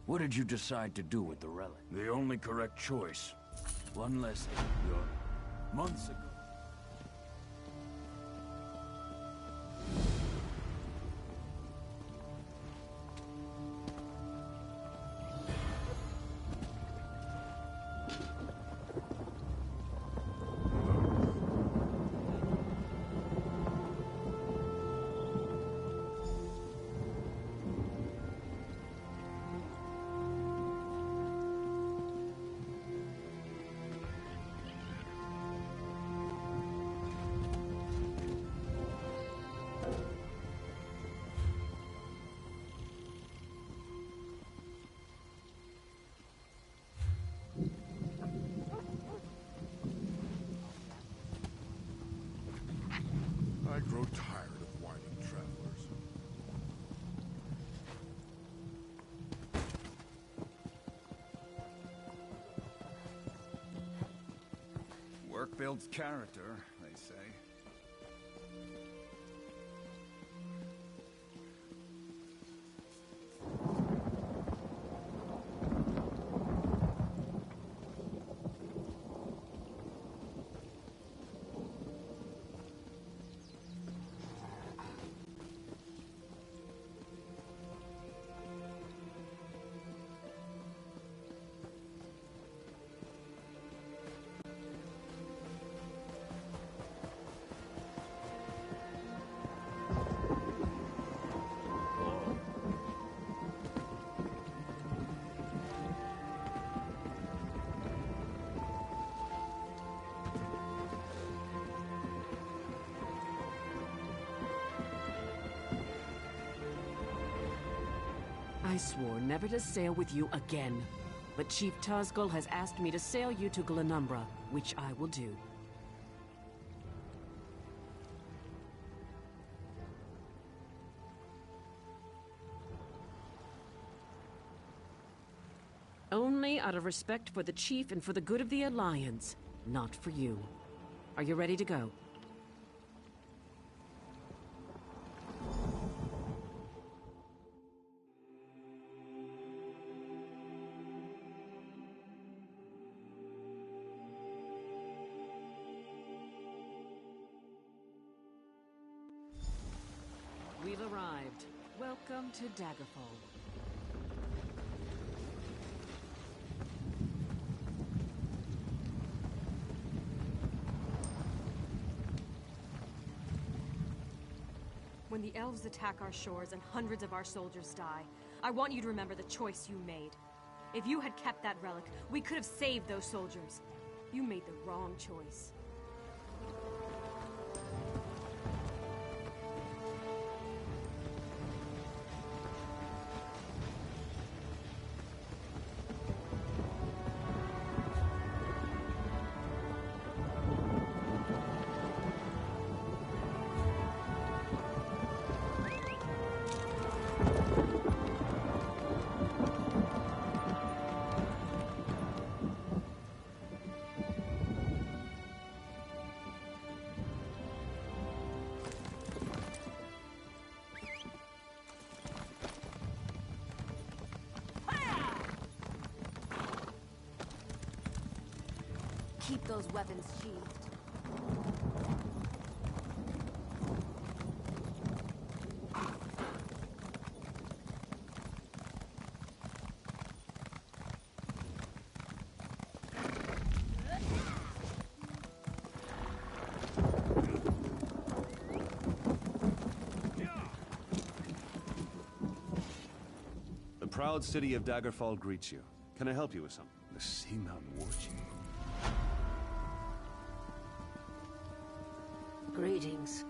What did you decide to do with the relic? The only correct choice. One less your months ago. I grow tired of whining travelers. Work builds character, they say. I swore never to sail with you again. But Chief Tazgul has asked me to sail you to Glenumbra, which I will do. Only out of respect for the Chief and for the good of the Alliance, not for you. Are you ready to go? We've arrived. Welcome to Daggerfall. When the elves attack our shores and hundreds of our soldiers die, I want you to remember the choice you made. If you had kept that relic, we could have saved those soldiers. You made the wrong choice. Keep those weapons sheathed. The proud city of Daggerfall greets you. Can I help you with something? The Sea Mountain War Chief. Greetings.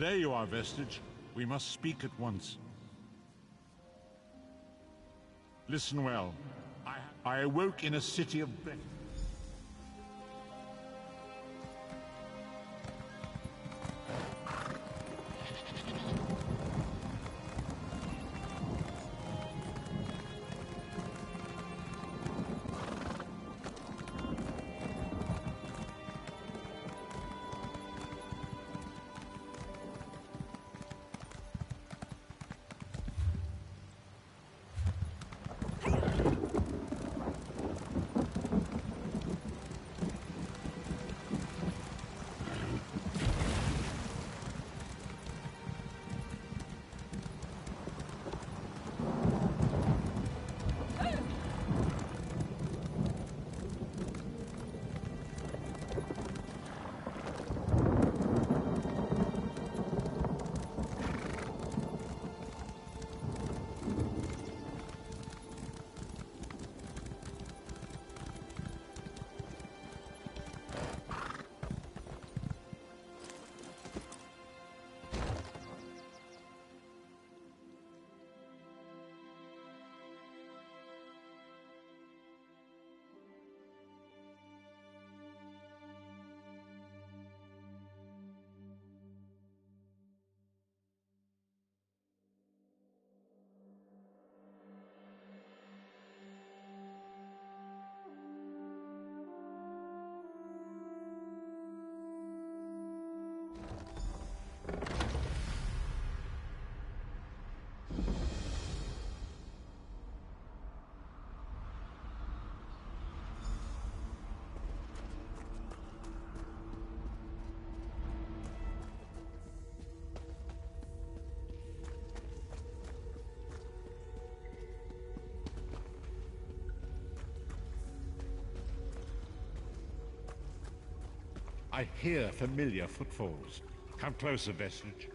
There you are, Vestige. We must speak at once. Listen well. I awoke in a city of breath. I hear familiar footfalls. Come closer, Vestige.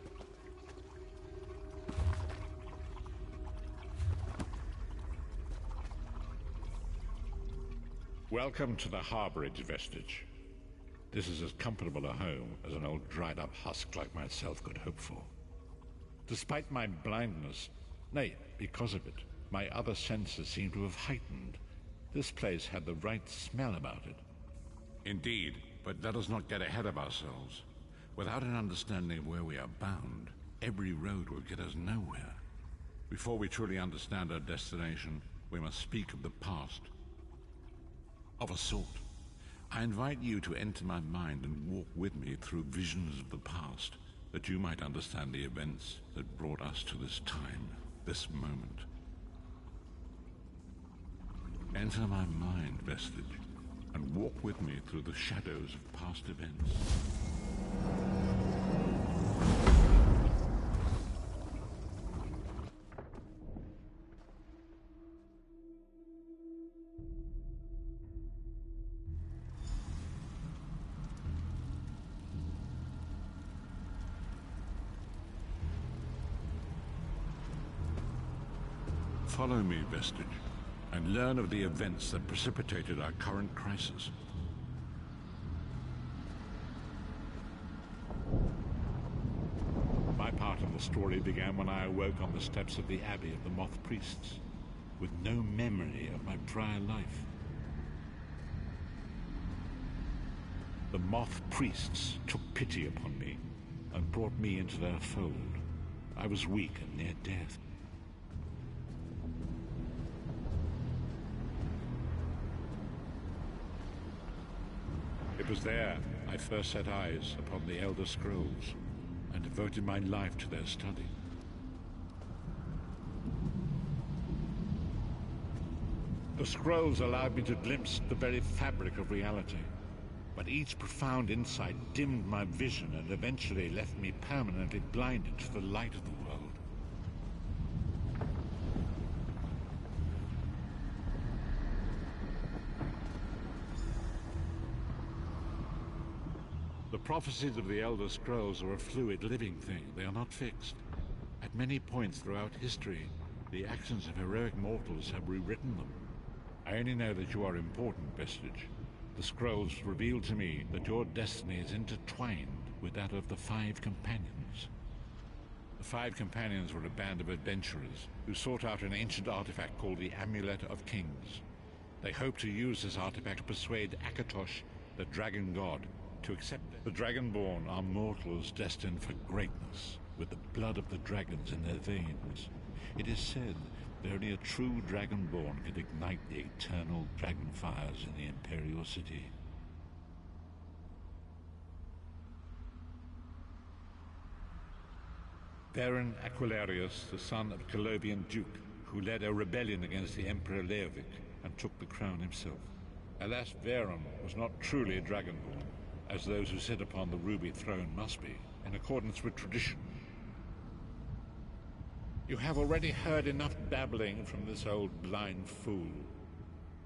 Welcome to the harborage, Vestige. This is as comfortable a home as an old dried-up husk like myself could hope for. Despite my blindness, nay, because of it, my other senses seem to have heightened. This place had the right smell about it. Indeed, but let us not get ahead of ourselves. Without an understanding of where we are bound, every road will get us nowhere. Before we truly understand our destination, we must speak of the past. Of a sort. I invite you to enter my mind and walk with me through visions of the past, that you might understand the events that brought us to this time, this moment. Enter my mind, Vestige, and walk with me through the shadows of past events. Follow me, Vestige, and learn of the events that precipitated our current crisis. My part of the story began when I awoke on the steps of the Abbey of the Moth Priests, with no memory of my prior life. The Moth Priests took pity upon me and brought me into their fold. I was weak and near death. It was there I first set eyes upon the Elder Scrolls and devoted my life to their study. The scrolls allowed me to glimpse the very fabric of reality, but each profound insight dimmed my vision and eventually left me permanently blinded to the light of the world. The prophecies of the Elder Scrolls are a fluid, living thing. They are not fixed. At many points throughout history, the actions of heroic mortals have rewritten them. I only know that you are important, Vestige. The scrolls reveal to me that your destiny is intertwined with that of the 5 companions. The five companions were a band of adventurers who sought out an ancient artifact called the Amulet of Kings. They hoped to use this artifact to persuade Akatosh, the dragon god, to accept it. The Dragonborn are mortals destined for greatness, with the blood of the dragons in their veins. It is said that only a true Dragonborn can ignite the eternal dragon fires in the Imperial City. Baron Aquilarius, the son of Colovian Duke, who led a rebellion against the Emperor Leovic and took the crown himself. Alas, Varen was not truly a Dragonborn, as those who sit upon the ruby throne must be, in accordance with tradition. You have already heard enough babbling from this old blind fool.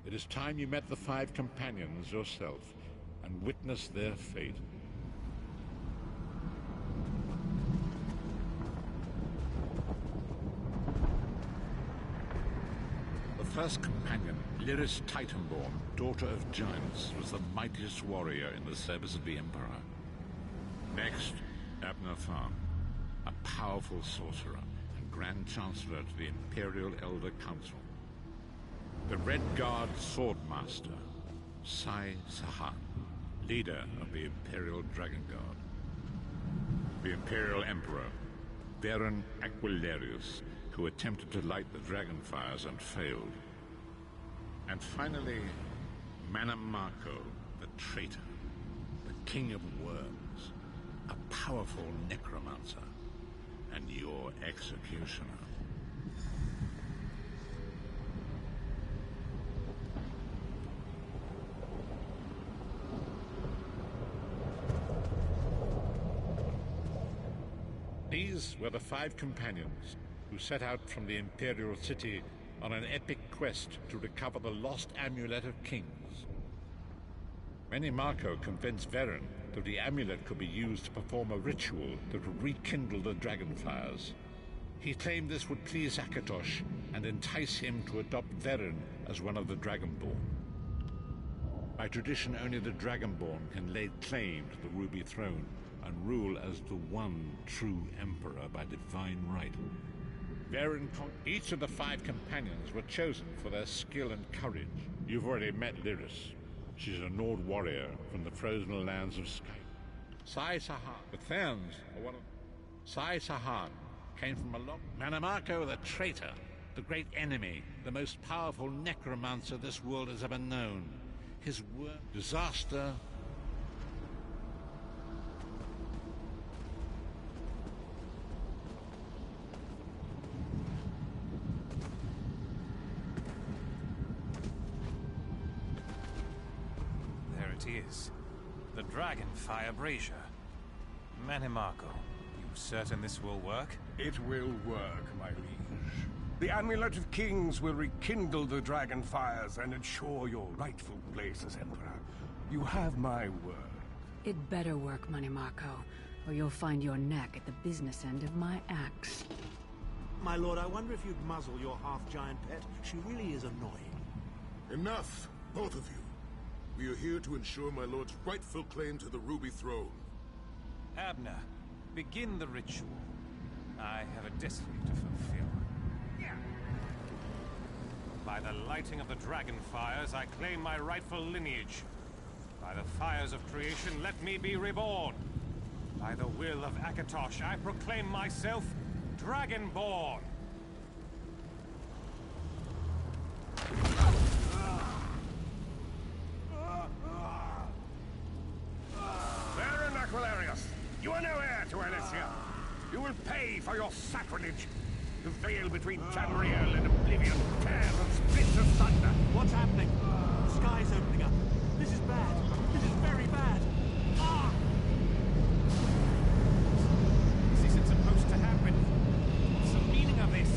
It is time you met the five companions yourself and witnessed their fate. The first companion, Lyris Titanborn, daughter of giants, was the mightiest warrior in the service of the Emperor. Next, Abner Tharn, a powerful sorcerer and Grand Chancellor to the Imperial Elder Council. The Red Guard Swordmaster, Sai Sahan, leader of the Imperial Dragon Guard. The Imperial Emperor, Baron Aquilarius, who attempted to light the dragon fires and failed. And finally, Manamako, the traitor, the king of worms, a powerful necromancer, and your executioner. These were the five companions who set out from the Imperial City on an epic quest to recover the lost Amulet of Kings. Manamako convinced Varen that the amulet could be used to perform a ritual that would rekindle the dragon fires. He claimed this would please Akatosh and entice him to adopt Varen as one of the Dragonborn. By tradition, only the Dragonborn can lay claim to the Ruby Throne and rule as the one true Emperor by divine right. Each of the five companions were chosen for their skill and courage. You've already met Lyris. She's a Nord warrior from the frozen lands of Sky. Sai Sahan, the Therns are one of... Sai Sahan came from a long... Manamako the traitor, the great enemy, the most powerful necromancer this world has ever known. His word... Disaster... It is. The Dragonfire Brazier. Manamako, you certain this will work? It will work, my liege. The Amulet of Kings will rekindle the dragon fires and ensure your rightful place as Emperor. You have my word. It better work, Manamako, or you'll find your neck at the business end of my axe. My lord, I wonder if you'd muzzle your half-giant pet. She really is annoying. Enough, both of you. We are here to ensure my lord's rightful claim to the Ruby Throne. Abner, begin the ritual. I have a destiny to fulfill. By the lighting of the dragon fires, I claim my rightful lineage. By the fires of creation, let me be reborn. By the will of Akatosh, I proclaim myself Dragonborn. Baron Aquilarius, you are no heir to Elysia. You will pay for your sacrilege. The veil between Tamriel and Oblivion tears and splits asunder. What's happening? The sky's opening up. This is bad. This is very bad. Ah! This isn't supposed to happen. What's the meaning of this?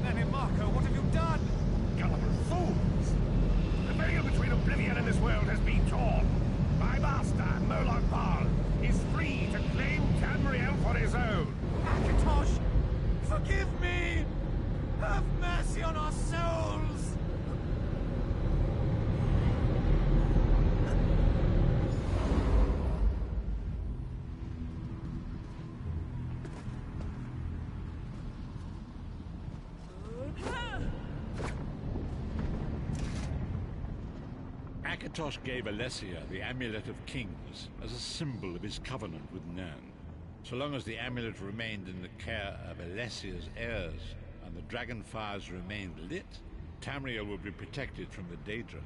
Manamako, what have you done? Gullible fools! The veil between Oblivion and this world has been torn. My master, Moloch Bal, is free to claim Tamriel for his own. Akatosh, forgive me! Have mercy on our souls! Akatosh gave Alessia the Amulet of Kings as a symbol of his covenant with Nan. So long as the amulet remained in the care of Alessia's heirs and the dragon fires remained lit, Tamriel would be protected from the Daedra.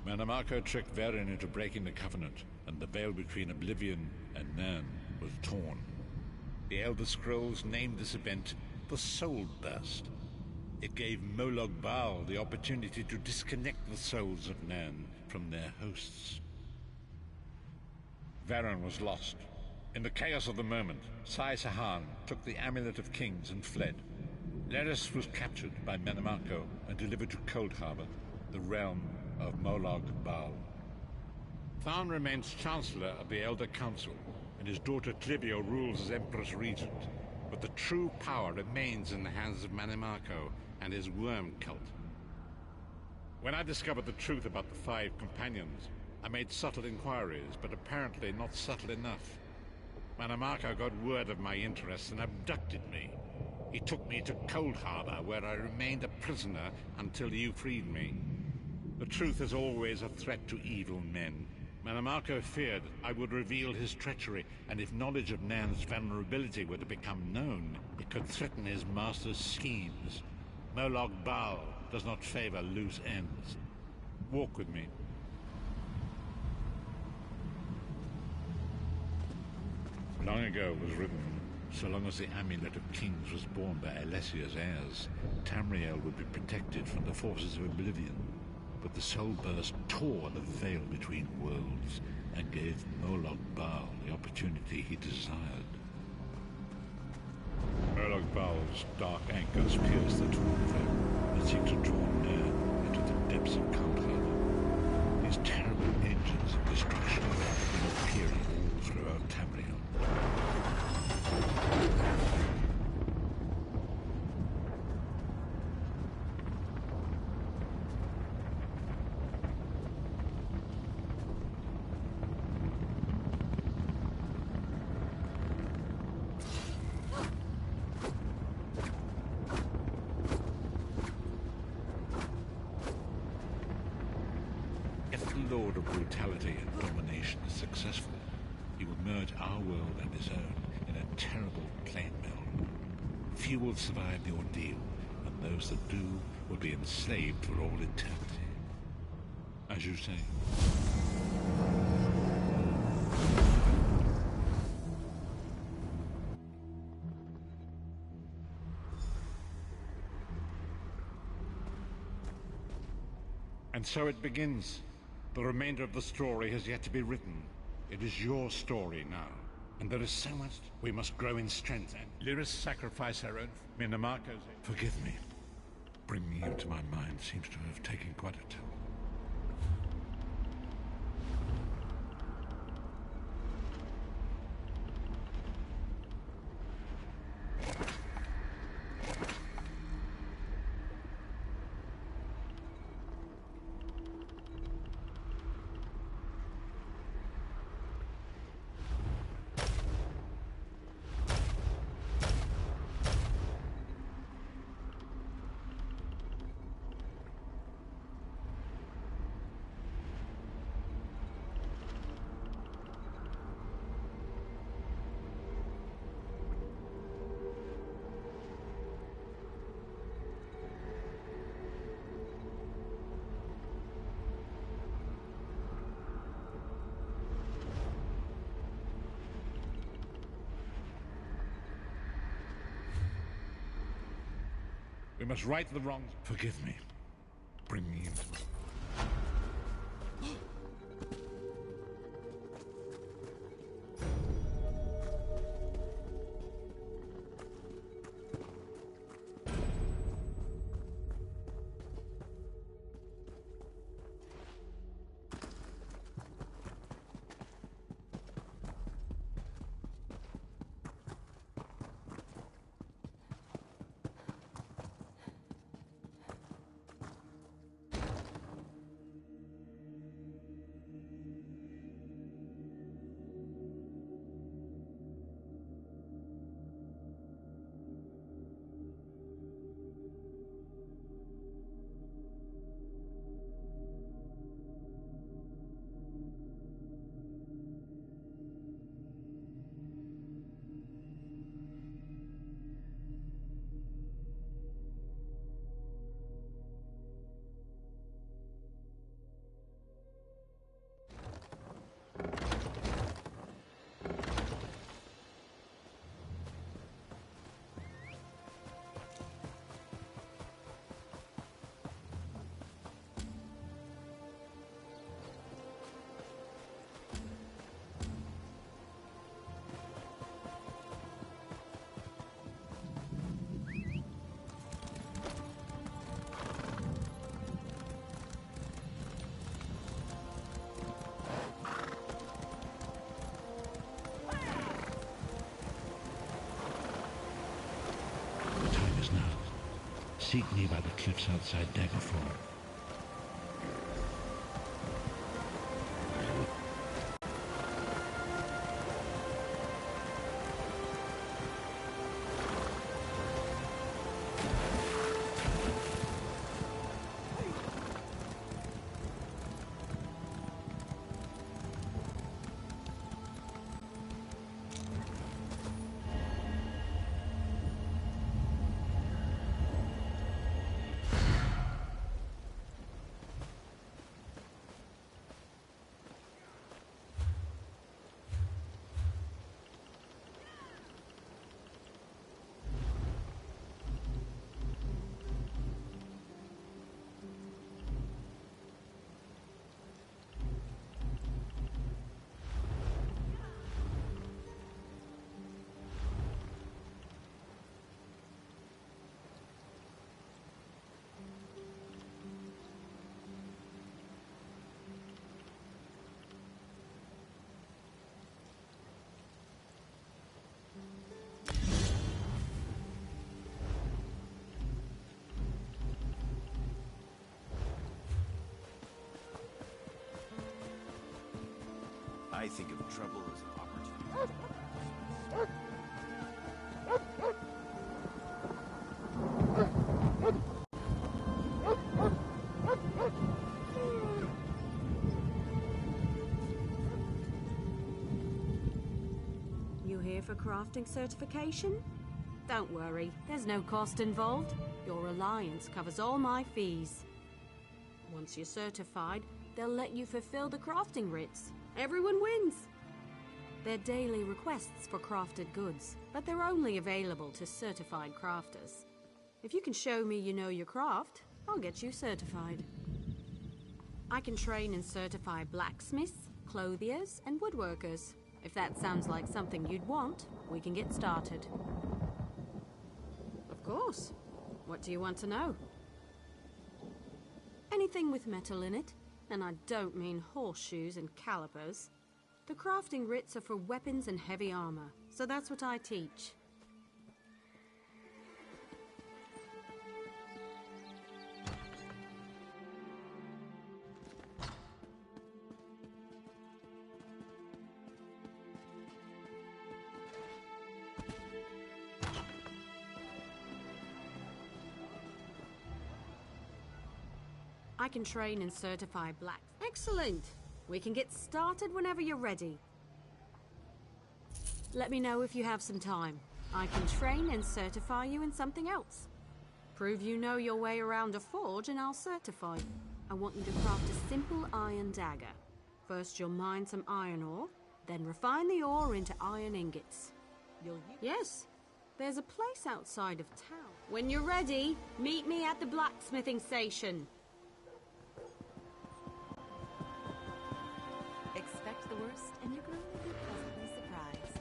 Manamako tricked Varen into breaking the covenant, and the veil between Oblivion and Nan was torn. The Elder Scrolls named this event the Soul Burst. It gave Molag Bal the opportunity to disconnect the souls of Nan from their hosts. Varen was lost. In the chaos of the moment, Sai Sahan took the Amulet of Kings and fled. Leris was captured by Manamako and delivered to Cold Harbor, the realm of Molag Bal. Tharn remains Chancellor of the Elder Council, and his daughter Clivio rules as Empress Regent. But the true power remains in the hands of Manamako and his worm cult. When I discovered the truth about the 5 companions, I made subtle inquiries, but apparently not subtle enough. Manamako got word of my interests and abducted me. He took me to Cold Harbor, where I remained a prisoner until you freed me. The truth is always a threat to evil men. Manamako feared I would reveal his treachery, and if knowledge of Nan's vulnerability were to become known, it could threaten his master's schemes. Molag Bal does not favor loose ends. Walk with me. Long ago was written, so long as the Amulet of Kings was borne by Alessia's heirs, Tamriel would be protected from the forces of Oblivion. But the Soul Burst tore the veil between worlds and gave Molag Bal the opportunity he desired. Molag Bal's dark anchors pierce the torn veil and seek to draw Nan into the depths of Cold Harbor. These terrible engines of destruction will appear all throughout Tamriel. If the Lord of Brutality and Domination is successful, he will merge our world and his own in a terrible plane meld. Few will survive the ordeal, and those that do will be enslaved for all eternity. As you say. And so it begins. The remainder of the story has yet to be written. It is your story now. And there is so much we must grow in strength and Lyris sacrifice her own Minamako's. Forgive me. Bringing you to my mind seems to have taken quite a toll. We must right the wrongs. Forgive me. Bring me into... Seek me by the cliffs outside Daggerfall. I think of trouble as an opportunity. You here for crafting certification? Don't worry, there's no cost involved. Your alliance covers all my fees. Once you're certified, they'll let you fulfill the crafting writs. Everyone wins! They're daily requests for crafted goods, but they're only available to certified crafters. If you can show me you know your craft, I'll get you certified. I can train and certify blacksmiths, clothiers, and woodworkers. If that sounds like something you'd want, we can get started. Of course. What do you want to know? Anything with metal in it, and I don't mean horseshoes and calipers. The crafting writs are for weapons and heavy armor, so that's what I teach. I can train and certify black. Excellent! We can get started whenever you're ready. Let me know if you have some time. I can train and certify you in something else. Prove you know your way around a forge and I'll certify you. I want you to craft a simple iron dagger. First you'll mine some iron ore, then refine the ore into iron ingots. Yes, there's a place outside of town. When you're ready, meet me at the blacksmithing station. Expect the worst, and you can only be pleasantly surprised.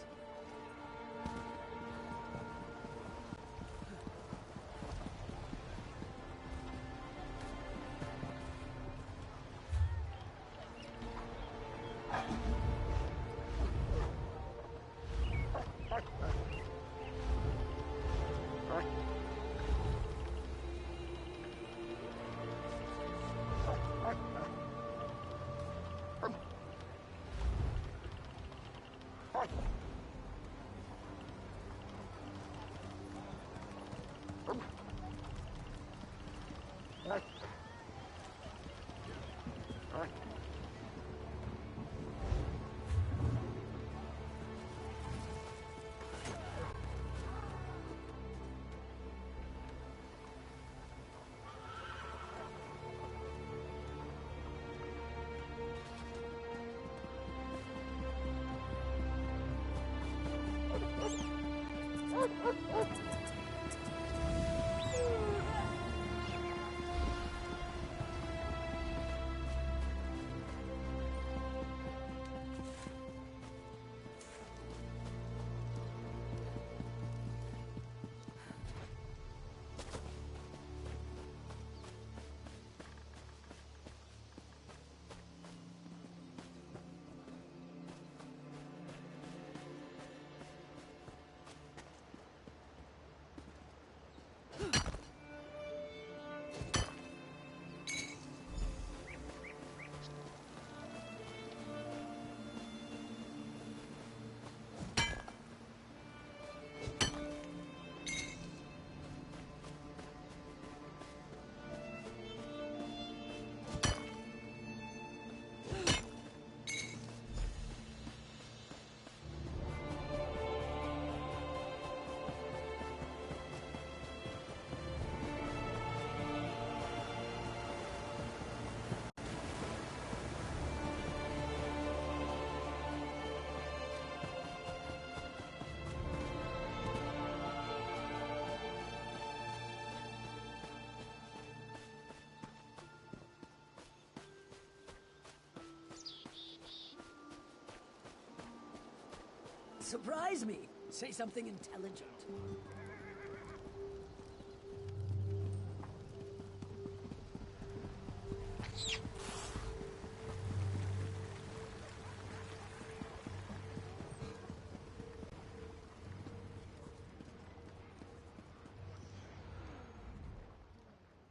Surprise me. Say something intelligent.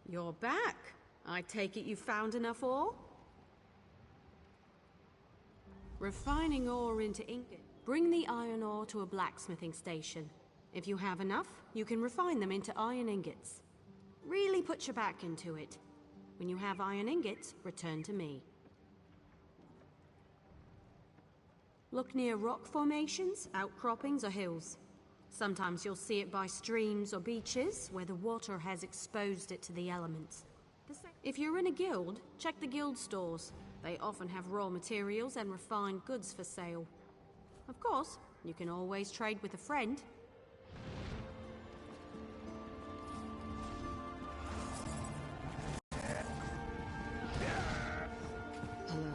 You're back. I take it you found enough ore? Refining ore into ingot. Bring the iron ore to a blacksmithing station. If you have enough, you can refine them into iron ingots. Really put your back into it. When you have iron ingots, return to me. Look near rock formations, outcroppings, or hills. Sometimes you'll see it by streams or beaches where the water has exposed it to the elements. If you're in a guild, check the guild stores. They often have raw materials and refined goods for sale. Of course, you can always trade with a friend. Hello.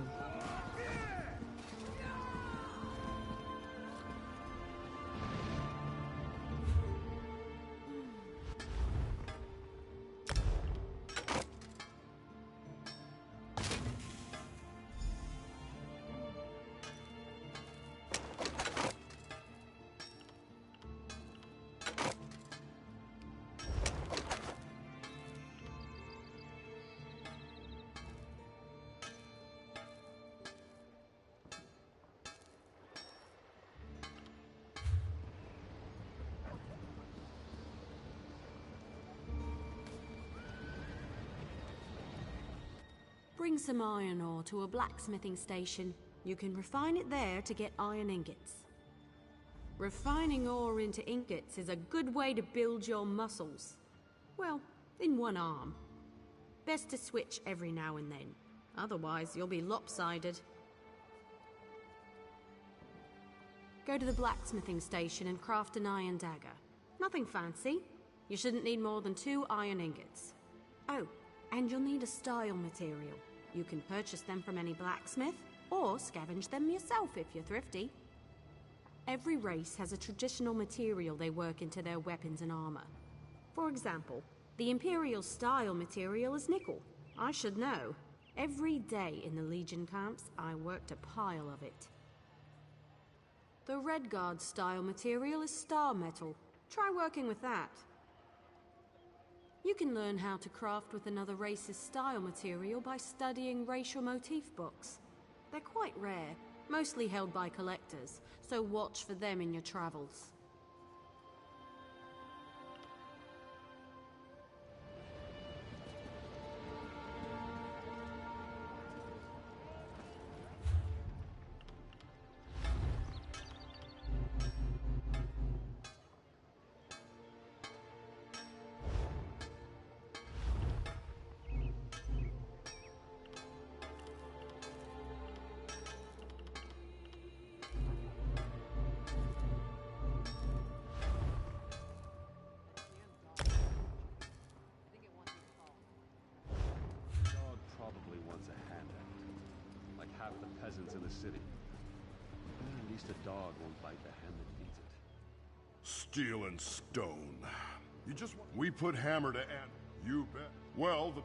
Bring some iron ore to a blacksmithing station. You can refine it there to get iron ingots. Refining ore into ingots is a good way to build your muscles. Well, in one arm. Best to switch every now and then. Otherwise, you'll be lopsided. Go to the blacksmithing station and craft an iron dagger. Nothing fancy. You shouldn't need more than 2 iron ingots. Oh, and you'll need a style material. You can purchase them from any blacksmith, or scavenge them yourself if you're thrifty. Every race has a traditional material they work into their weapons and armor. For example, the Imperial style material is nickel. I should know. Every day in the Legion camps, I worked a pile of it. The Red Guard style material is star metal. Try working with that. You can learn how to craft with another race's style material by studying racial motif books. They're quite rare, mostly held by collectors, so watch for them in your travels. Peasants in the city. At least a dog won't bite the hand that feeds it. Steel and stone. You just want... We put hammer to end. You bet. Well, the...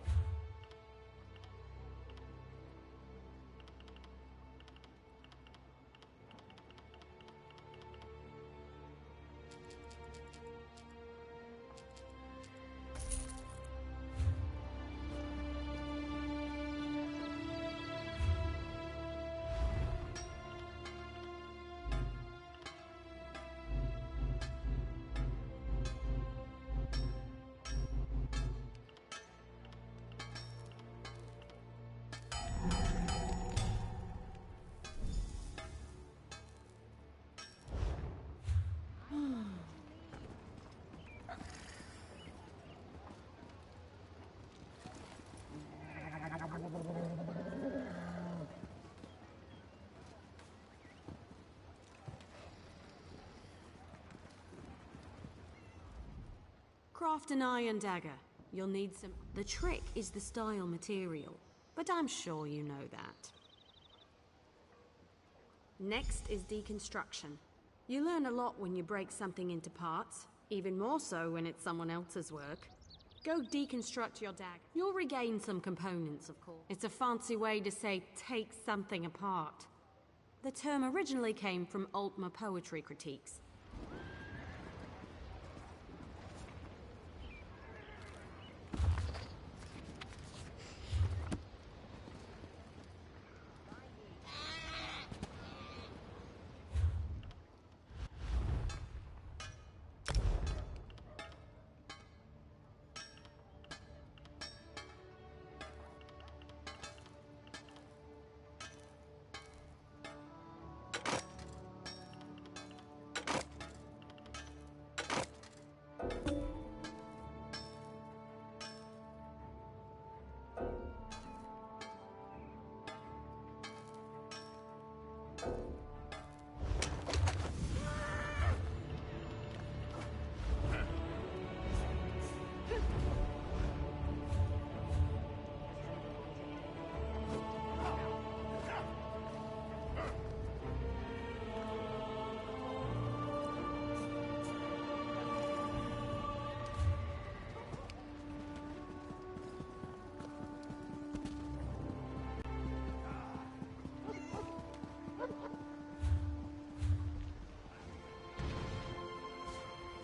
Craft an iron dagger. You'll need some... The trick is the style material, but I'm sure you know that. Next is deconstruction. You learn a lot when you break something into parts, even more so when it's someone else's work. Go deconstruct your dagger. You'll regain some components, of course. It's a fancy way to say take something apart. The term originally came from Altmer poetry critiques.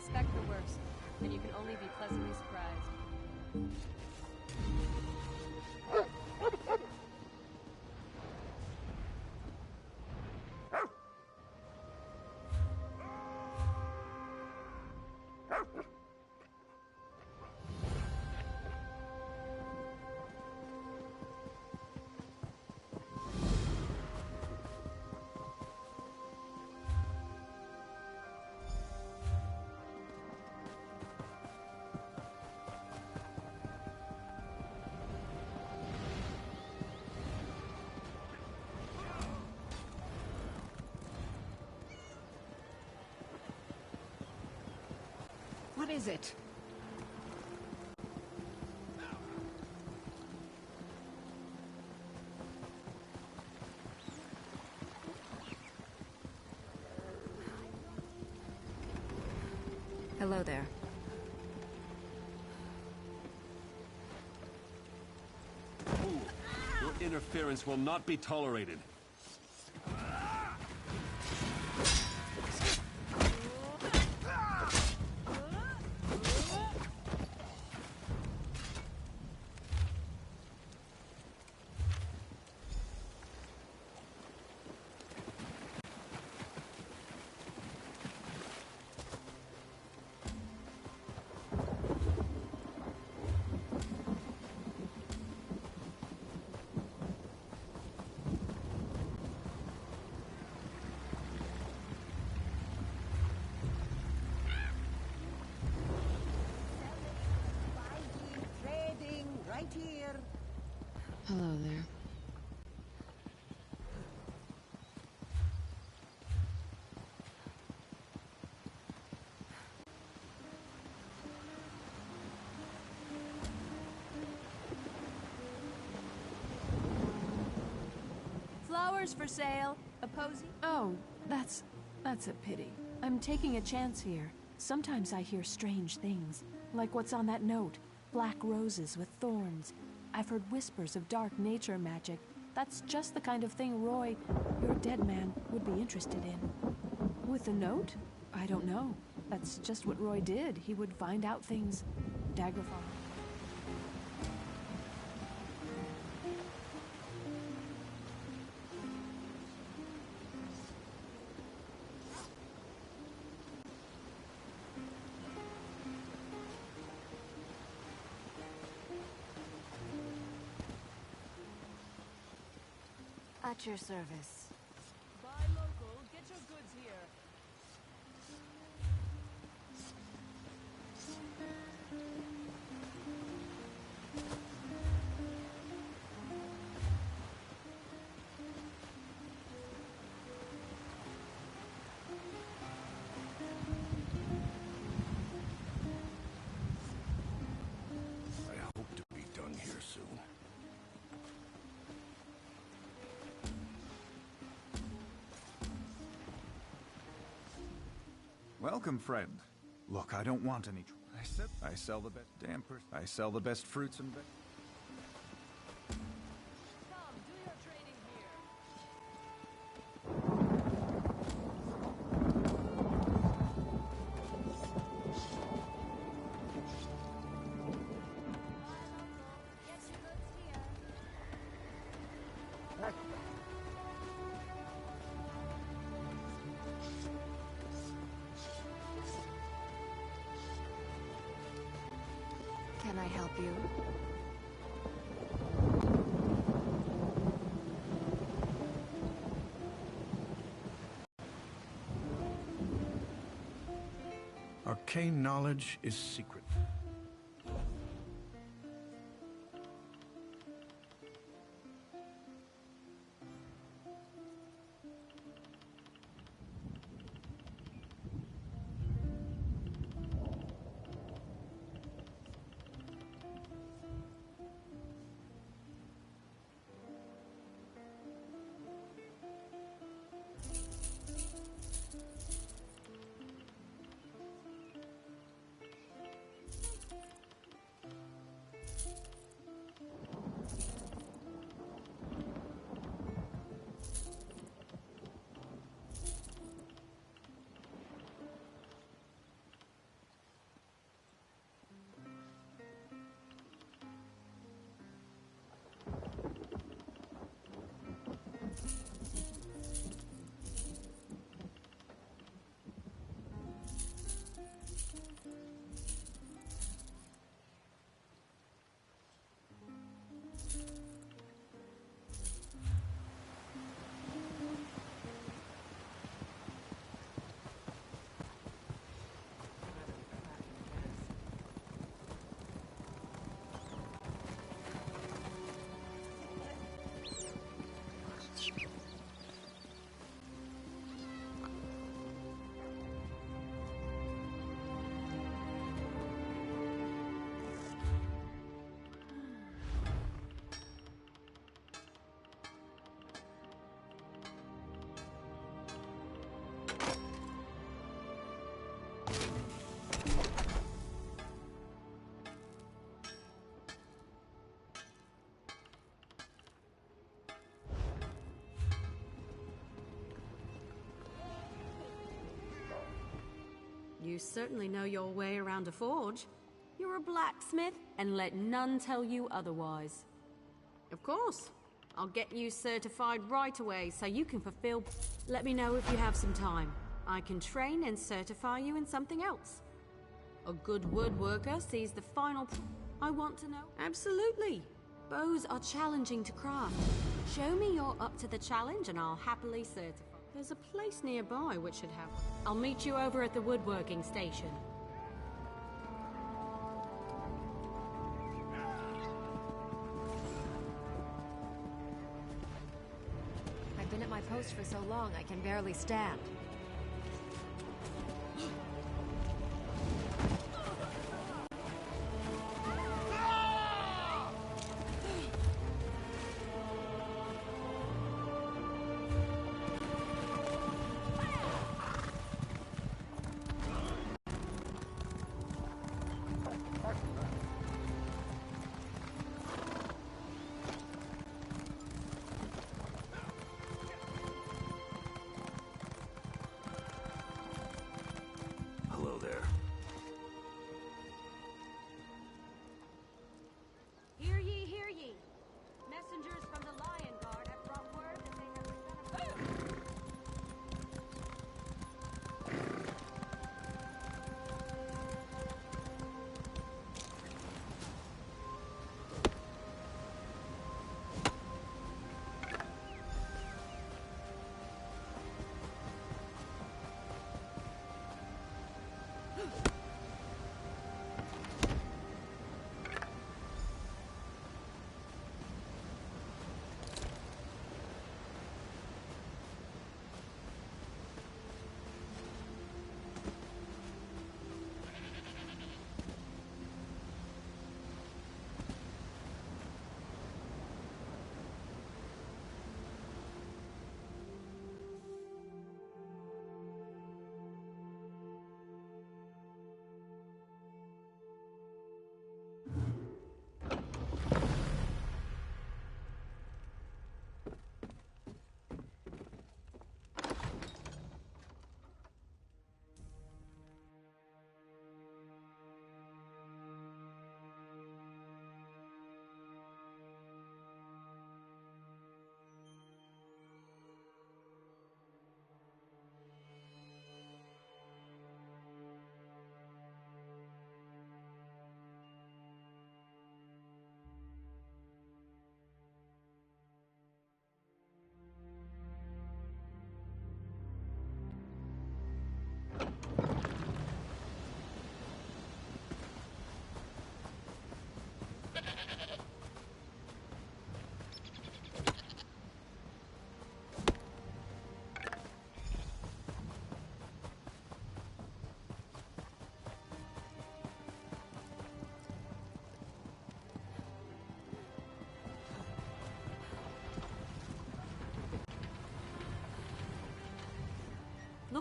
Expect the worst, and you can only be pleasantly surprised. What is it? Hello there. Your interference will not be tolerated. Hello there. Flowers for sale. A posy? Oh, that's a pity. I'm taking a chance here. Sometimes I hear strange things, like what's on that note. Black roses with thorns. I've heard whispers of dark nature magic. That's just the kind of thing Roy, your dead man, would be interested in. With the note? I don't know. That's just what Roy did. He would find out things. Daggerfall. At your service. Buy local, get your goods here. I hope to be done here soon. Welcome, friend. Look, I don't want any. I sell the best dampers. I sell the best fruits and. Can I help you? Arcane knowledge is secret. You certainly know your way around a forge. You're a blacksmith, and let none tell you otherwise. Of course. I'll get you certified right away so you can fulfill... Let me know if you have some time. I can train and certify you in something else. A good woodworker sees the final... I want to know. Absolutely. Bows are challenging to craft. Show me you're up to the challenge and I'll happily certify. There's a place nearby which should have... I'll meet you over at the woodworking station. I've been at my post for so long, I can barely stand.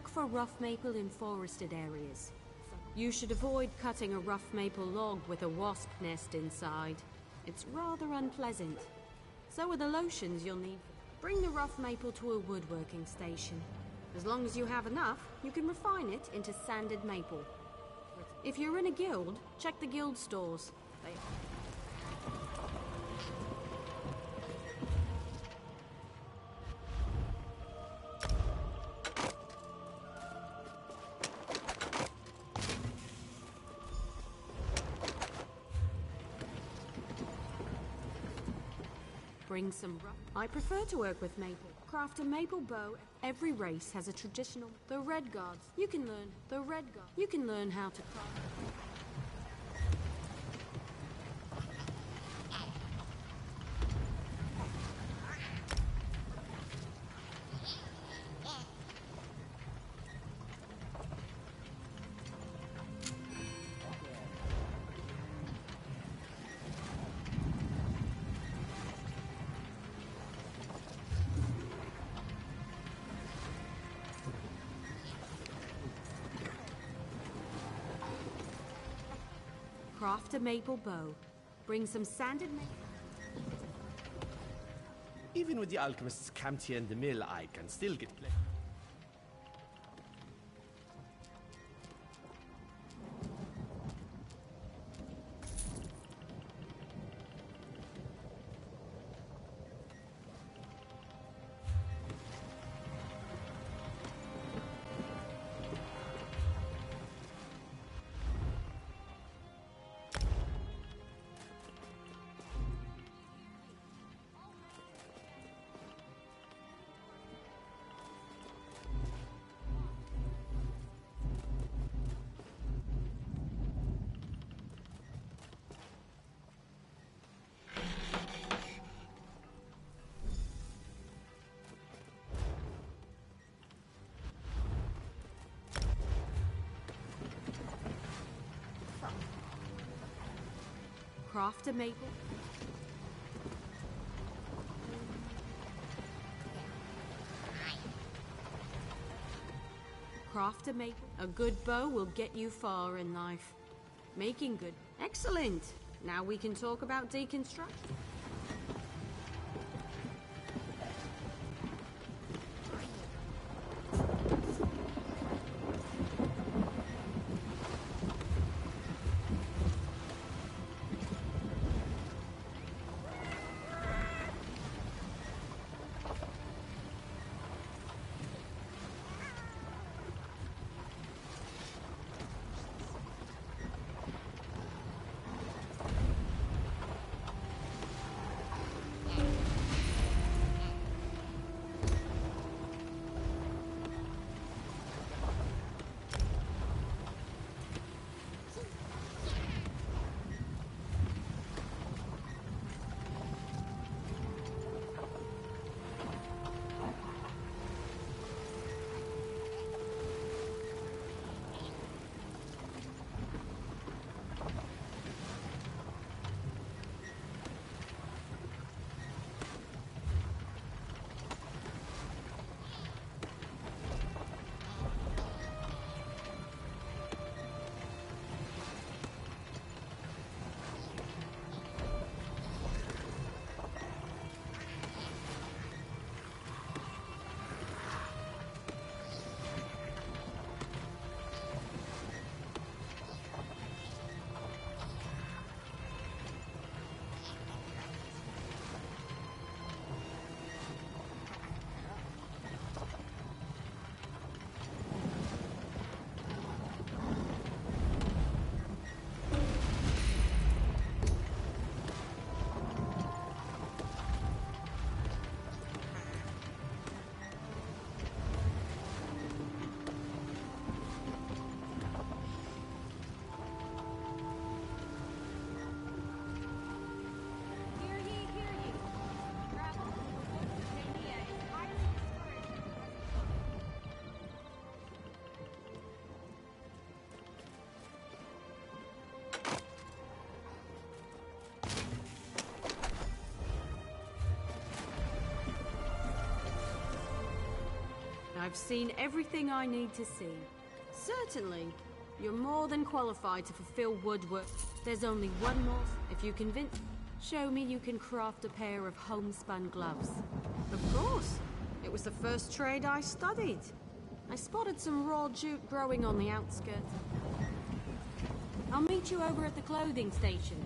Look for rough maple in forested areas. You should avoid cutting a rough maple log with a wasp nest inside. It's rather unpleasant. So are the lotions you'll need. Bring the rough maple to a woodworking station. As long as you have enough, you can refine it into sanded maple. If you're in a guild, check the guild stores. They bring some rough. I prefer to work with maple. Craft a maple bow. Every race has a traditional. The Red Guards. You can learn. The Red Guard. You can learn how to craft. Craft a maple bow. Bring some sanded maple. Even with the alchemist's campty in the mill, I can still get play. Craft a maple. Craft a maple. A good bow will get you far in life. Making good. Excellent! Now we can talk about deconstruction. I've seen everything I need to see. Certainly, you're more than qualified to fulfill woodwork. There's only one more. If you convince... Show me you can craft a pair of homespun gloves. Of course. It was the first trade I studied. I spotted some raw jute growing on the outskirts. I'll meet you over at the clothing station.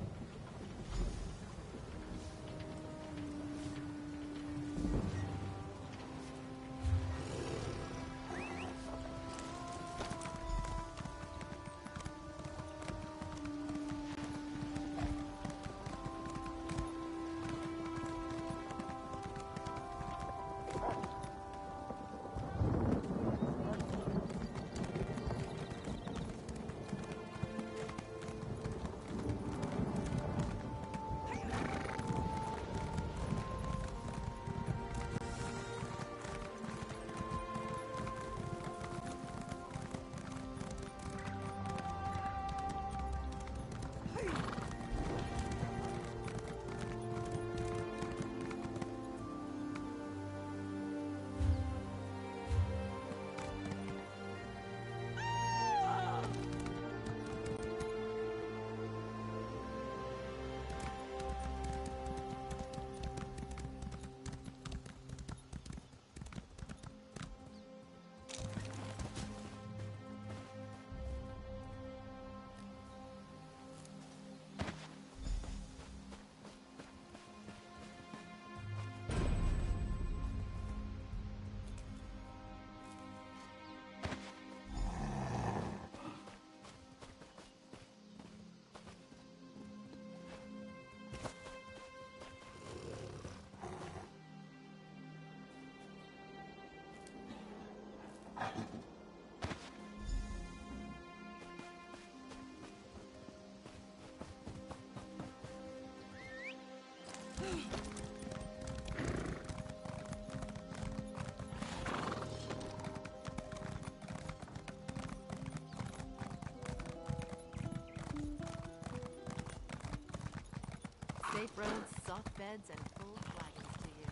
Safe roads, soft beds, and full wagons to you.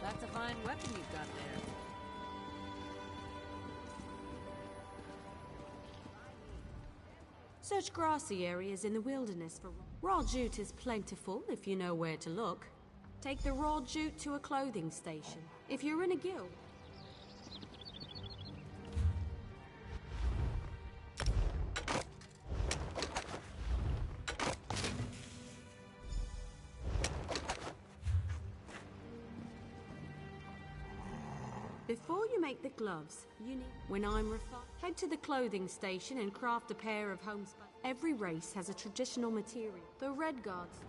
That's a fine weapon you've got there. Search grassy areas in the wilderness for raw jute is plentiful if you know where to look. Take the raw jute to a clothing station. If you're in a guild, before you make the gloves, you need... When I'm refined, head to the clothing station and craft a pair of homespun. Every race has a traditional material. The Red Guards.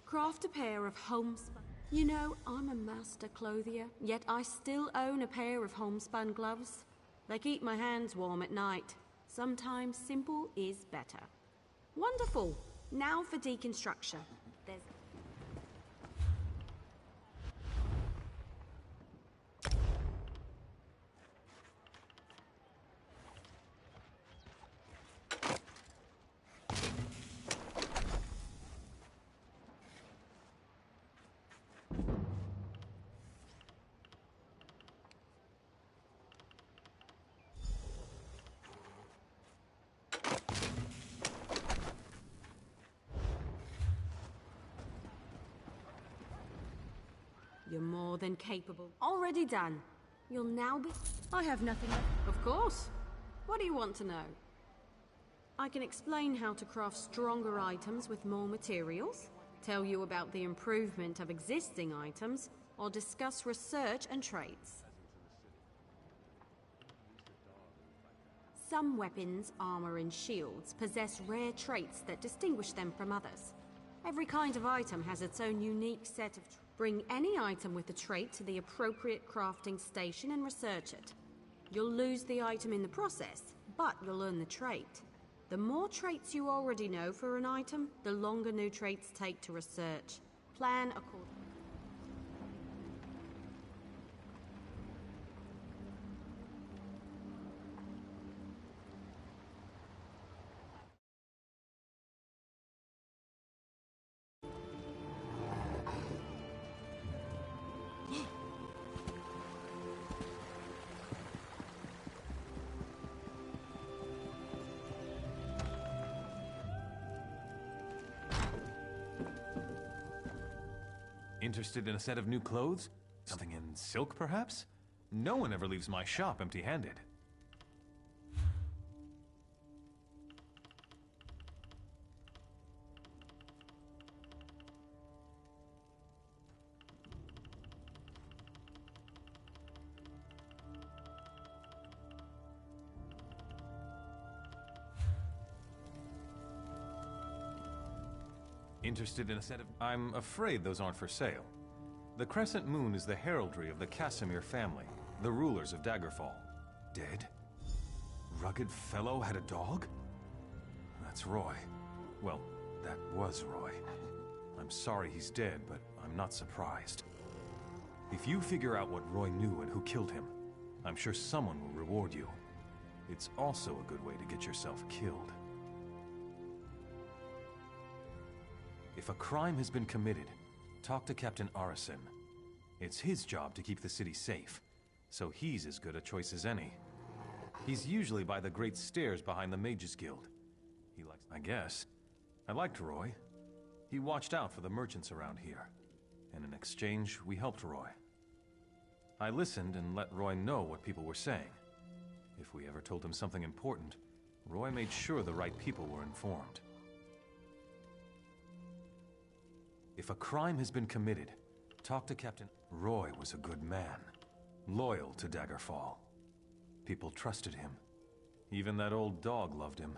Craft a pair of homespun. You know, I'm a master clothier, yet I still own a pair of homespun gloves. They keep my hands warm at night. Sometimes simple is better. Wonderful. Now for deconstruction. There's... You're more than capable. Already done. You'll now be... I have nothing left. Of course. What do you want to know? I can explain how to craft stronger items with more materials. tell you about the improvement of existing items, or discuss research and traits. Some weapons, armor, and shields possess rare traits that distinguish them from others. Every kind of item has its own unique set of traits. Bring any item with a trait to the appropriate crafting station and research it. You'll lose the item in the process, but you'll learn the trait. The more traits you already know for an item, the longer new traits take to research. Plan accordingly. Interested in a set of new clothes? Something in silk, perhaps? No one ever leaves my shop empty-handed. Interested in a set of... I'm afraid those aren't for sale. The Crescent Moon is the heraldry of the Casimir family, the rulers of Daggerfall. Dead? Rugged fellow had a dog? That's Roy. Well, that was Roy. I'm sorry he's dead, but I'm not surprised. If you figure out what Roy knew and who killed him, I'm sure someone will reward you. It's also a good way to get yourself killed. If a crime has been committed, talk to Captain Arison. It's his job to keep the city safe, so he's as good a choice as any. He's usually by the great stairs behind the Mages Guild. He likes... I guess. I liked Roy. He watched out for the merchants around here, and in exchange, we helped Roy. I listened and let Roy know what people were saying. If we ever told him something important, Roy made sure the right people were informed. If a crime has been committed, talk to Captain... Roy was a good man, loyal to Daggerfall. People trusted him. Even that old dog loved him.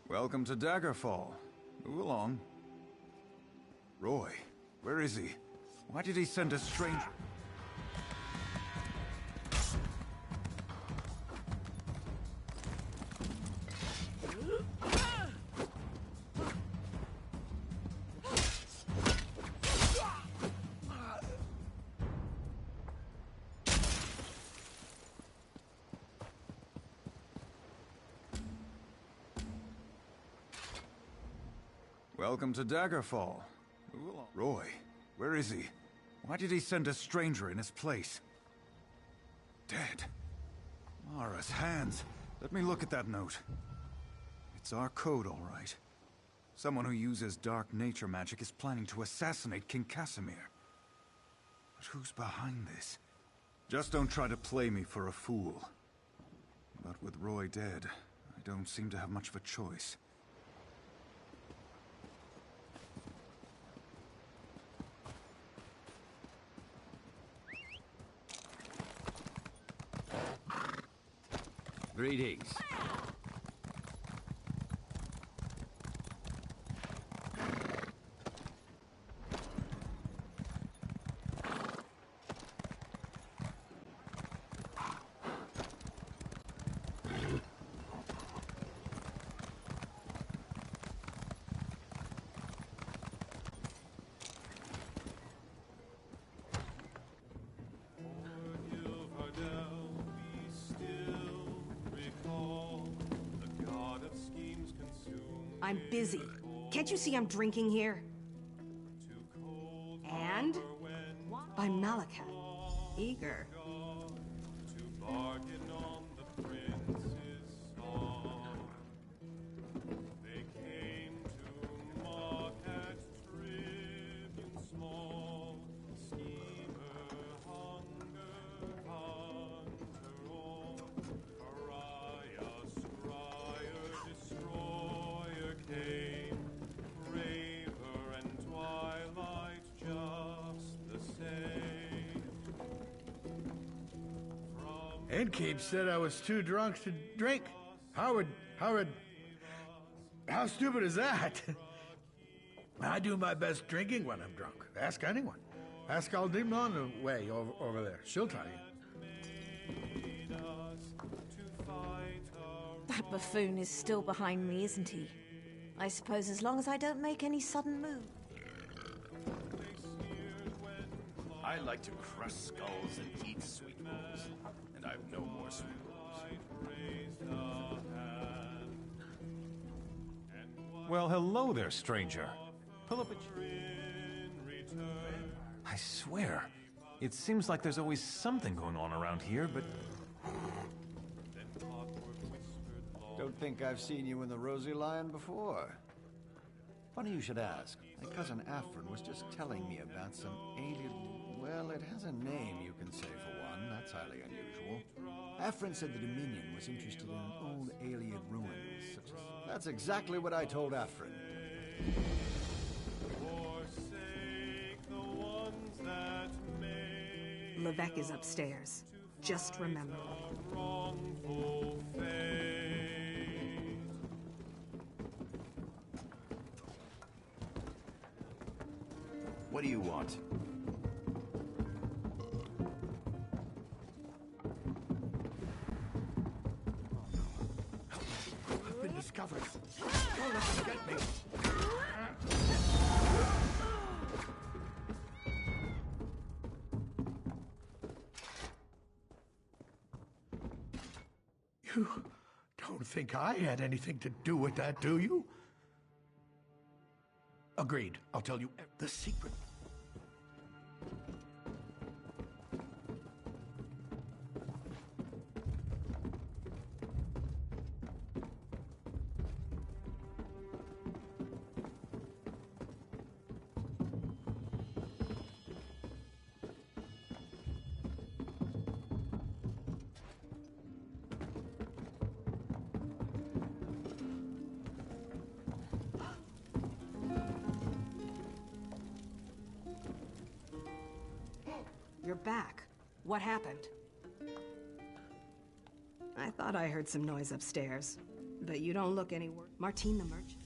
Welcome to Daggerfall. Move along. Roy, where is he? Why did he send a stranger? Welcome to Daggerfall. Roy, where is he? Why did he send a stranger in his place? Dead. Mara's hands. Let me look at that note. It's our code, all right. Someone who uses dark nature magic is planning to assassinate King Casimir. But who's behind this? Just don't try to play me for a fool. But with Roy dead, I don't seem to have much of a choice. Greetings. I'm busy. Can't you see I'm drinking here? And by Malachi. Eager. Innkeep said I was too drunk to drink. How stupid is that? I do my best drinking when I'm drunk. Ask anyone. Ask Aldimna on the way over there. She'll tell you. That buffoon is still behind me, isn't he? I suppose as long as I don't make any sudden move. I like to crush skulls and eat sweet rolls. And I've no more sweet rolls. Well, hello there, stranger. Pull up a... I swear, it seems like there's always something going on around here, but... Don't think I've seen you in the Rosy Lion before. Funny you should ask. My cousin Afrin was just telling me about some alien... Well, it has a name you can say for one. That's highly unusual. Afrin said the Dominion was interested in old alien ruins, such as... That's exactly what I told Afrin. Levesque is upstairs. Just remember. What do you want? I've been discovered. Don't let them get me. You don't think I had anything to do with that, do you? Agreed. I'll tell you the secret. You're back. What happened? I thought I heard some noise upstairs, but you don't look any worse. Martine the merchant.